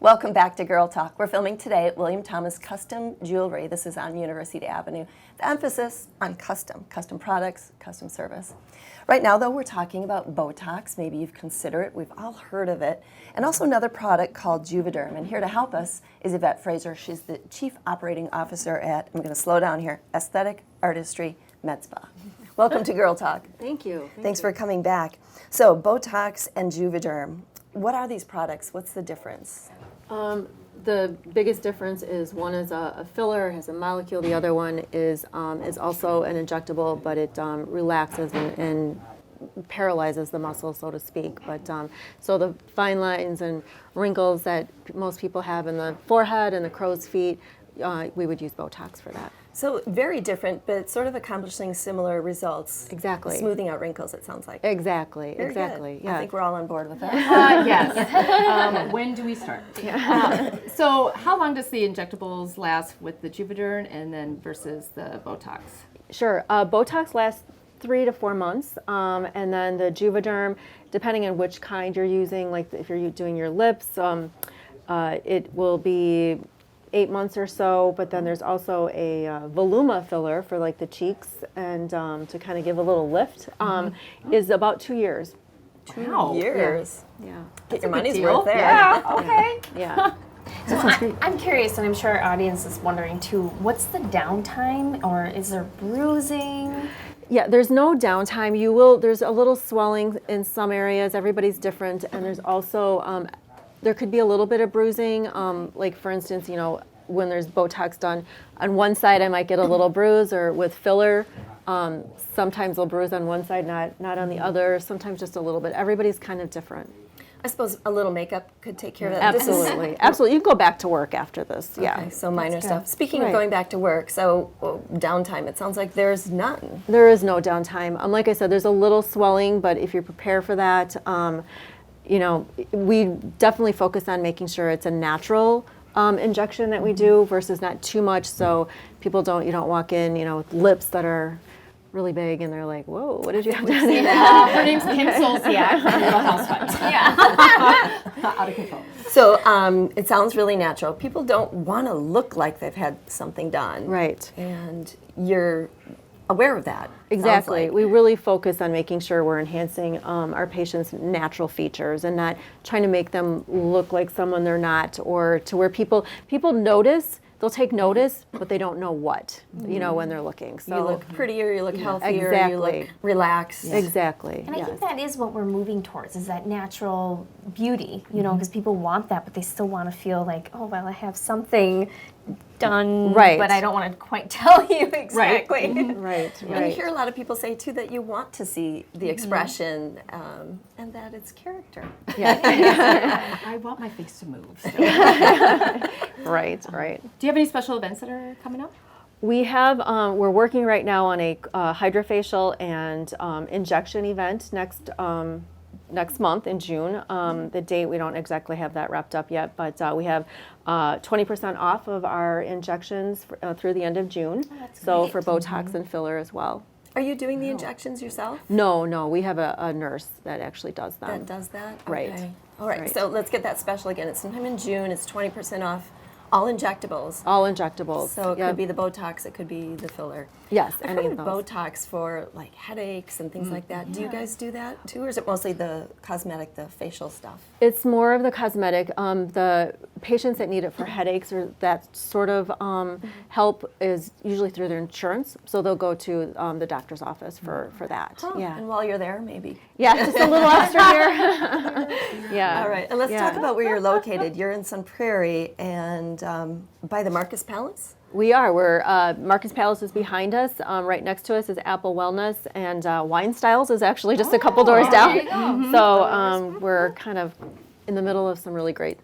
Welcome back to Girl Talk. We're filming today at William Thomas Custom Jewelry. This is on University Avenue. The emphasis on custom products, custom service. Right now, though, we're talking about Botox. Maybe you've considered it. We've all heard of it. And also another product called Juvederm. And here to help us is Yvette Fraser. She's the Chief Operating Officer at, I'm going to slow down here, Aesthetic Artistry Med Spa. Welcome to Girl Talk. Thank you. Thanks for coming back. So, Botox and Juvederm. What are these products? What's the difference? The biggest difference is one is a filler, has a molecule. The other one is also an injectable, but it relaxes and paralyzes the muscle, so to speak. But so the fine lines and wrinkles that most people have in the forehead and the crow's feet, we would use Botox for that. So very different, but sort of accomplishing similar results. Exactly. Smoothing out wrinkles, it sounds like. Exactly. Very exactly. Good. Yeah. I think we're all on board with that. Yes. When do we start? So how long does the injectables last with the Juvederm and then versus the Botox? Sure. Botox lasts 3 to 4 months, and then the Juvederm, depending on which kind you're using, like if you're doing your lips, it will be 8 months or so, but then there's also a Voluma filler for like the cheeks and to kind of give a little lift, is about 2 years. 2 years. Yeah. Get your money's worth there. Yeah, okay. Yeah. So I'm curious, and I'm sure our audience is wondering too, what's the downtime, or is there bruising? Yeah, there's no downtime. There's a little swelling in some areas. Everybody's different, and there's also there could be a little bit of bruising. Like for instance, when there's Botox done on one side, I might get a little bruise, or with filler, sometimes they'll bruise on one side, not on the other. Sometimes just a little bit. Everybody's kind of different. I suppose a little makeup could take care of that. Absolutely, absolutely. You can go back to work after this. Yeah. Okay, so minor stuff. Speaking of going back to work, so downtime, it sounds like there's none. There is no downtime. Like I said, there's a little swelling, but if you're prepared for that, we definitely focus on making sure it's a natural injection that we do versus not too much, so people you don't walk in, with lips that are really big and they're like, whoa, what did you have done? Her name's Kim Solsiak from Little Housewives. Yeah. Out of control. So it sounds really natural. People don't want to look like they've had something done. Right. And you're aware of that. Exactly. Like. We really focus on making sure we're enhancing our patients' natural features and not trying to make them look like someone they're not, or to where people notice. They'll take notice, but they don't know what, when they're looking. So you look prettier, you look healthier, exactly. you look relaxed. Yeah. Exactly. And I think that is what we're moving towards, is that natural beauty, because people want that, but they still want to feel like, oh, well, I have something done, right. but I don't want to quite tell you exactly. Right. And you hear a lot of people say, too, that you want to see the expression and that it's character. Yeah. I want my face to move. So. Right. Do you have any special events that are coming up? We have, we're working right now on a hydrofacial and injection event next month in June. The date, we don't exactly have that wrapped up yet, but we have 20% off of our injections through the end of June. Oh, that's so great. for Botox and filler as well. Are you doing the injections yourself? No, we have a nurse that actually does them. That does that? Right. Okay. All right, Right. so let's get that special again. It's sometime in June. It's 20% off all injectables. All injectables. So it Yep. could be the Botox, it could be the filler. Yes, I've any heard of of those. Botox for like headaches and things like that. Do you guys do that too, or is it mostly the cosmetic, the facial stuff? It's more of the cosmetic. The patients that need it for headaches or that sort of help is usually through their insurance, so they'll go to the doctor's office for that. Huh. Yeah. And while you're there, maybe. Yeah, just a little extra here. Yeah. All right, and let's talk about where you're located. You're in Sun Prairie and by the Marcus Palace? We're Marcus Palace is behind us. Right next to us is Apple Wellness, and Wine Styles is actually just a couple doors down. So we're kind of in the middle of some really great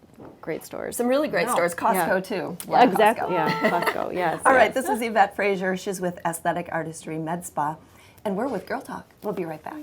stores. Some really great stores. Costco Yeah. too. Yeah, exactly. Costco. Yeah, Costco. Yes. All right, yes. this is Yvette Fraser. She's with Aesthetic Artistry Med Spa, and we're with Girl Talk. We'll be right back.